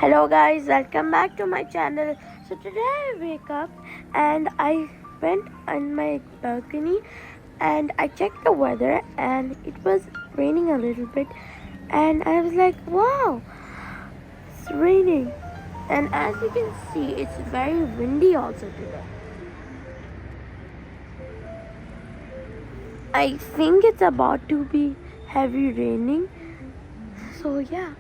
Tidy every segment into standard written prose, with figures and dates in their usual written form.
Hello guys, welcome back to my channel. So today I wake up and I went on my balcony and I checked the weather and it was raining a little bit and I was like, wow, it's raining. And as you can see, it's very windy also today. I think it's about to be heavy raining. So yeah.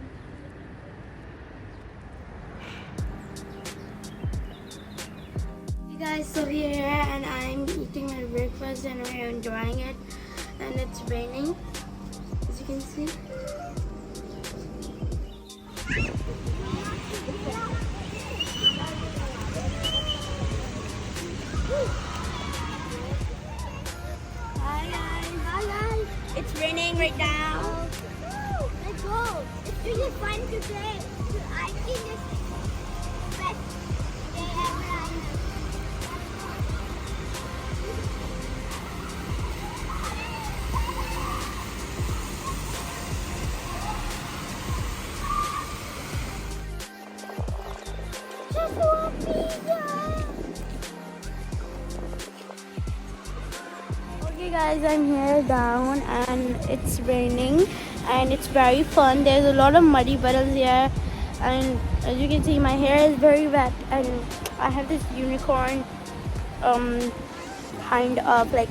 Guys, so here and I'm eating my breakfast and we're enjoying it and it's raining as you can see. Hi guys, it's raining right now. Let's go. It's really fun today. I think it's the best day ever. Just want pizza. Okay guys, I'm here down and it's raining and it's very fun. There's a lot of muddy puddles here and as you can see my hair is very wet and I have this unicorn kind of like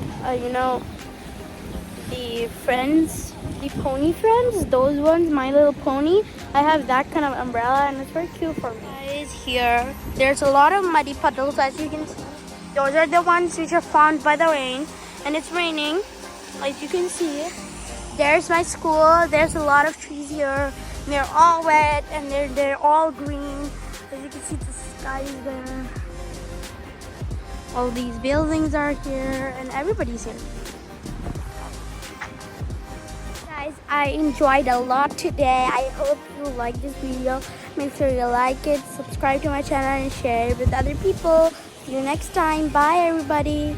the friends, the pony friends, those ones, My Little Pony. I have that kind of umbrella and it's very cute for me. Guys, here there's a lot of muddy puddles as you can see. Those are the ones which are formed by the rain and it's raining as you can see. There's my school. There's a lot of trees here. They're all wet and they're all green. As you can see, the sky is there. All these buildings are here and everybody's here. Guys, I enjoyed a lot today. I hope you like this video. Make sure you like it, subscribe to my channel and share it with other people. See you next time. Bye everybody.